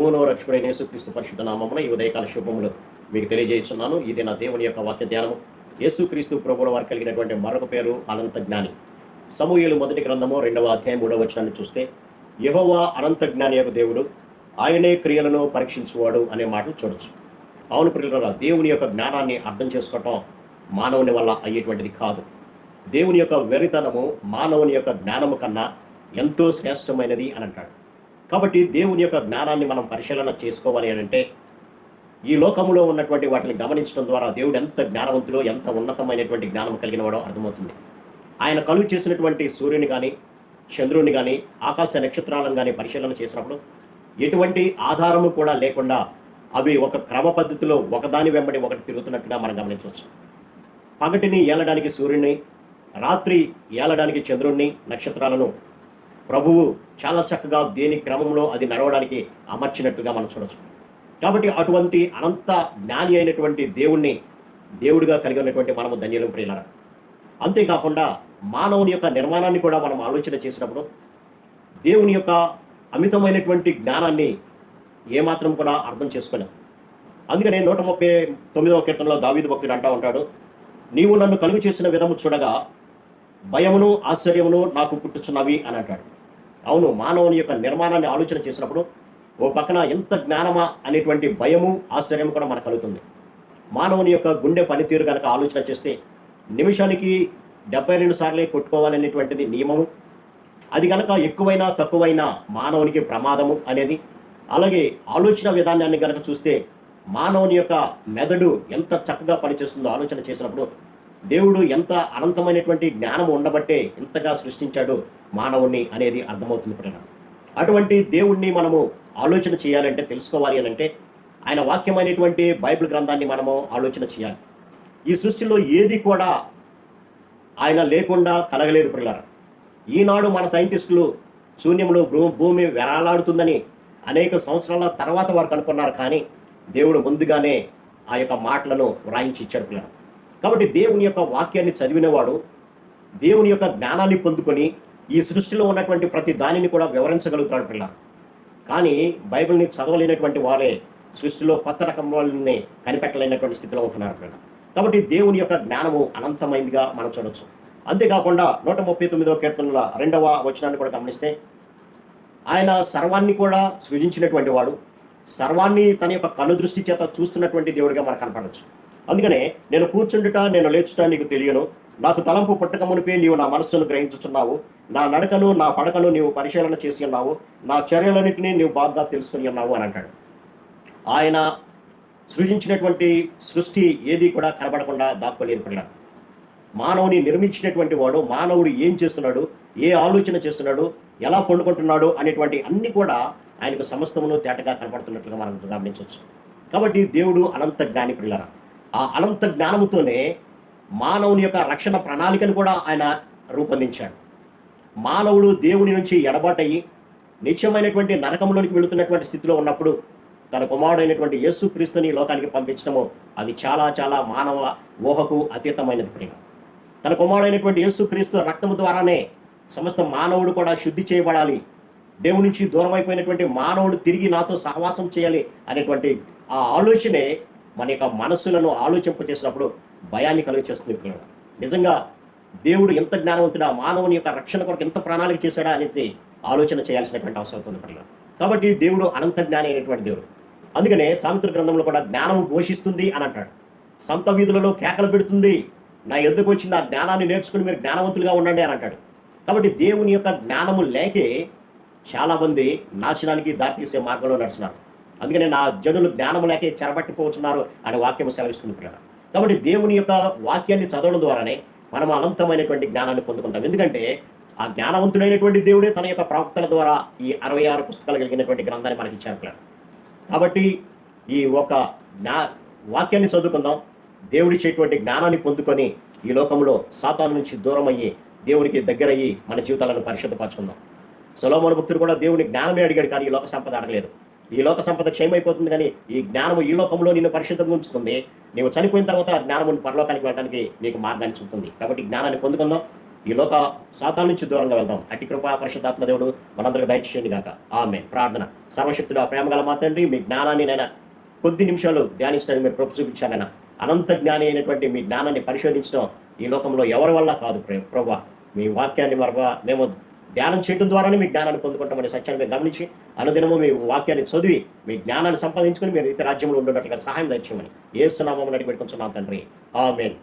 ప్రభువును రక్షకుడైన యేసుక్రీస్తు పరిశుద్ధ నామమున ఈ ఉదయకాల శుభములు మీకు తెలియజేస్తున్నాను. ఇది నా దేవుని యొక్క వాక్య ధ్యానము. యేసుక్రీస్తు ప్రభువుల వారికి కలిగినటువంటి మరొక పేరు అనంత జ్ఞాని. సమూయేలు మొదటి గ్రంథము 2వ అధ్యాయం 3వ వచనాన్ని చూస్తే, యెహోవా అనంత జ్ఞాని యొక్క దేవుడు, ఆయనే క్రియలను పరీక్షించువాడు అనే మాటలు చూడొచ్చు. అవును ప్రియులారా, దేవుని యొక్క జ్ఞానాన్ని అర్థం చేసుకోవటం మానవుని వల్ల అయ్యేటువంటిది కాదు. దేవుని యొక్క వెరితనము మానవుని యొక్క జ్ఞానము కన్నా ఎంతో శ్రేష్టమైనది అని అంటాడు. కాబట్టి దేవుని యొక్క జ్ఞానాన్ని మనం పరిశీలన చేసుకోవాలి అని అంటే, ఈ లోకంలో ఉన్నటువంటి వాటిని గమనించడం ద్వారా దేవుడు ఎంత జ్ఞానవంతుడో, ఎంత ఉన్నతమైనటువంటి జ్ఞానం కలిగిన వాడో అర్థమవుతుంది. ఆయన కలుగు చేసినటువంటి సూర్యుని కానీ, చంద్రుని కానీ, ఆకాశ నక్షత్రాలను కానీ పరిశీలన చేసినప్పుడు ఎటువంటి ఆధారము కూడా లేకుండా అవి ఒక క్రమ పద్ధతిలో ఒకదాని వెంబడి ఒకటి తిరుగుతున్నట్టుగా మనం గమనించవచ్చు. పగటిని ఏలడానికి సూర్యుని, రాత్రి ఏలడానికి చంద్రుణ్ణి, నక్షత్రాలను ప్రభువు చాలా చక్కగా దేని క్రమంలో అది నడవడానికి అమర్చినట్టుగా మనం చూడవచ్చు. కాబట్టి అటువంటి అనంత జ్ఞాని అయినటువంటి దేవుణ్ణి దేవుడిగా కలిగి ఉన్నటువంటి మనము ధన్యులం ప్రియులారా. అంతేకాకుండా మానవుని యొక్క నిర్మాణాన్ని కూడా మనం ఆలోచన చేసినప్పుడు దేవుని యొక్క అమితమైనటువంటి జ్ఞానాన్ని ఏమాత్రం కూడా అర్థం చేసుకోలేం. అందుకనే 139వ కీర్తనలో దావీదు భక్తుడు అంటూ ఉంటాడు, నీవు నన్ను కలుగు చేసిన విధము చూడగా భయమును ఆశ్చర్యమును నాకు పుట్టుచున్నవి అని అంటాడు. అవును, మానవుని యొక్క నిర్మాణాన్ని ఆలోచన చేసినప్పుడు ఓ పక్కన ఎంత జ్ఞానమా అనేటువంటి భయము ఆశ్చర్యం కూడా మనకు కలుగుతుంది. మానవుని యొక్క గుండె పనితీరు కనుక ఆలోచన చేస్తే నిమిషానికి 72 సార్లే కొట్టుకోవాలనేటువంటిది నియమము. అది కనుక ఎక్కువైనా తక్కువైనా మానవునికి ప్రమాదము అనేది. అలాగే ఆలోచన విధానాన్ని కనుక చూస్తే మానవుని యొక్క మెదడు ఎంత చక్కగా పనిచేస్తుందో ఆలోచన చేసినప్పుడు దేవుడు ఎంత అనంతమైనటువంటి జ్ఞానం ఉండబట్టే ఇంతగా సృష్టించాడు మానవుణ్ణి అనేది అర్థమవుతుంది ప్రియులారా. అటువంటి దేవుణ్ణి మనము ఆలోచన చేయాలంటే, తెలుసుకోవాలి అని అంటే ఆయన వాక్యమైనటువంటి బైబిల్ గ్రంథాన్ని మనము ఆలోచన చేయాలి. ఈ సృష్టిలో ఏది కూడా ఆయన లేకుండా కలగలేదు ప్రియులారా. ఈనాడు మన సైంటిస్టులు శూన్యంలో భూమి వేలాడుతుందని అనేక సంవత్సరాల తర్వాత వారు కనుక్కున్నారు. కానీ దేవుడు ముందుగానే ఆ యొక్క మాటలను వ్రాయించి ఇచ్చాడు ప్రియులారా. కాబట్టి దేవుని యొక్క వాక్యాన్ని చదివినవాడు దేవుని యొక్క జ్ఞానాన్ని పొందుకొని ఈ సృష్టిలో ఉన్నటువంటి ప్రతి దానిని కూడా వివరించగలుగుతాడు పిల్లలు. కానీ బైబిల్ని చదవలేనటువంటి వారే సృష్టిలో కొత్త రకం వాళ్ళని కనిపెట్టలేనటువంటి స్థితిలో ఉంటున్నారు పిల్లలు. కాబట్టి దేవుని యొక్క జ్ఞానము అనంతమైనదిగా మనం చూడవచ్చు. అంతేకాకుండా 139వ కీర్తనల 2వ వచనాన్ని కూడా గమనిస్తే, ఆయన సర్వాన్ని కూడా సృజించినటువంటి వాడు, సర్వాన్ని తన యొక్క కను దృష్టి చేత చూస్తున్నటువంటి దేవుడిగా మనకు కనపడవచ్చు. అందుకనే నేను కూర్చుండుట, నేను లేచుట నీకు తెలియను, నాకు తలంపు పుట్టక మునిపే నీవు నా మనస్సును గ్రహించుచున్నావు, నా నడకను నా పడకను నీవు పరిశీలన చేసి ఉన్నావు, నా చర్యలన్నింటినీ నీవు బాగా తెలుసుకుని ఉన్నావు అని అంటాడు. ఆయన సృజించినటువంటి సృష్టి ఏది కూడా కనబడకుండా దాక్కోలేదు పిల్లలు. మానవుని నిర్మించినటువంటి వాడు, మానవుడు ఏం చేస్తున్నాడు, ఏ ఆలోచన చేస్తున్నాడు, ఎలా పండుకుంటున్నాడు అనేటువంటి అన్ని కూడా ఆయనకు సమస్తమును తేటగా కనపడుతున్నట్లుగా మనం గమనించవచ్చు. కాబట్టి దేవుడు అనంత జ్ఞాని పిల్లరా. ఆ అనంత జ్ఞానముతోనే మానవుని యొక్క రక్షణ ప్రణాళికను కూడా ఆయన రూపొందించాడు. మానవుడు దేవుని నుంచి ఎడబాటయ్యి నిత్యమైనటువంటి నరకంలోనికి వెళుతున్నటువంటి స్థితిలో ఉన్నప్పుడు తన కుమారుడైనటువంటి యేసుక్రీస్తుని లోకానికి పంపించడము అది చాలా చాలా మానవ ఊహకు అతీతమైనది ప్రియ. తన కుమారుడైనటువంటి యేసుక్రీస్తు రక్తము ద్వారానే సమస్త మానవుడు కూడా శుద్ధి చేయబడాలి, దేవుని నుంచి దూరం అయిపోయినటువంటి మానవుడు తిరిగి నాతో సహవాసం చేయాలి అనేటువంటి ఆ ఆలోచనే మన యొక్క మనస్సులను ఆలోచింపచేసినప్పుడు భయాన్ని కలుగచేస్తుంది పిల్లలు. నిజంగా దేవుడు ఎంత జ్ఞానవంతుడా, మానవుని యొక్క రక్షణ కొరకు ఎంత ప్రణాళిక చేశాడా అనేది ఆలోచన చేయాల్సినటువంటి అవసరం ఉంది పిల్లలు. కాబట్టి దేవుడు అనంత జ్ఞాని అయినటువంటి దేవుడు. అందుకనే సామెతల గ్రంథంలో కూడా జ్ఞానం ఘోషిస్తుంది అని అంటాడు. సంత వీధులలో కేకలు పెడుతుంది, నా ఎద్దుకు వచ్చి నా జ్ఞానాన్ని నేర్చుకుని మీరు జ్ఞానవంతులుగా ఉండండి అని అంటాడు. కాబట్టి దేవుని యొక్క జ్ఞానము లేకే చాలామంది నాశనానికి దారితీసే మార్గంలో నడుస్తున్నారు. అందుకనే నా జనులు జ్ఞానము లేకే చెరబట్టిపోతున్నారు అనే వాక్యం సెలవిస్తుంది పిల్లలు. కాబట్టి దేవుని యొక్క వాక్యాన్ని చదవడం ద్వారానే మనం అనంతమైనటువంటి జ్ఞానాన్ని పొందుకుంటాం. ఎందుకంటే ఆ జ్ఞానవంతుడైనటువంటి దేవుడే తన యొక్క ప్రవక్తల ద్వారా ఈ 66 పుస్తకాలు కలిగినటువంటి గ్రంథాన్ని మనకి ఇచ్చారు పిల్లలు. కాబట్టి ఈ ఒక వాక్యాన్ని చదువుకుందాం, దేవుడిచ్చేటువంటి జ్ఞానాన్ని పొందుకొని ఈ లోకంలో సాతాను నుంచి దూరం అయ్యి దేవునికి దగ్గరయ్యి మన జీవితాలను పరిశుద్ధపరచుకుందాం. సొలొమోను భక్తుడు కూడా దేవుని జ్ఞానమే అడిగాడు, కానీ ఈ లోక సంపద అడగలేదు. ఈ లోక సంపద క్షయమైపోతుంది, కానీ ఈ జ్ఞానము ఈ లోకంలో నిన్ను పరిశుద్ధంగా ఉంచుతుంది. నీవు చనిపోయిన తర్వాత జ్ఞానము పరలోకానికి వెళ్ళడానికి నీకు మార్గాన్ని చూపుతుంది. కాబట్టి జ్ఞానాన్ని పొందుకుందాం. ఈ లోక సాతాను నుంచి దూరంగా వెళ్దాం. అట్టి కృపా పరిశుద్ధాత్మ దేవుడు మనందరికి దయచేయండి గాక. ఆమేన్. ప్రార్థన. సర్వశక్తుడు ప్రేమగల మా తండ్రి, మీ జ్ఞానాన్ని నేను కొద్ది నిమిషాలు ధ్యానించడానికి మీరు కృప చూపించానైనా. అనంత జ్ఞాని అయినటువంటి మీ జ్ఞానాన్ని పరిశోధించడం ఈ లోకంలో ఎవరి వల్ల కాదు ప్రభువా. మీ వాక్యాన్ని మేము ధ్యానం చేయడం ద్వారానే మీ జ్ఞానాన్ని పొందుకుంటామనే సత్యాన్ని మీరు గమనించి అనుదినము మీ వాక్యాన్ని చదివి మీ జ్ఞానాన్ని సంపాదించుకుని మీరు ఇతర రాజ్యంలో ఉండేటట్లుగా సహాయం దయచేయమని యేసు నామమున అడిగి పెట్టుకుంటున్నాం తండ్రి. ఆమేన్.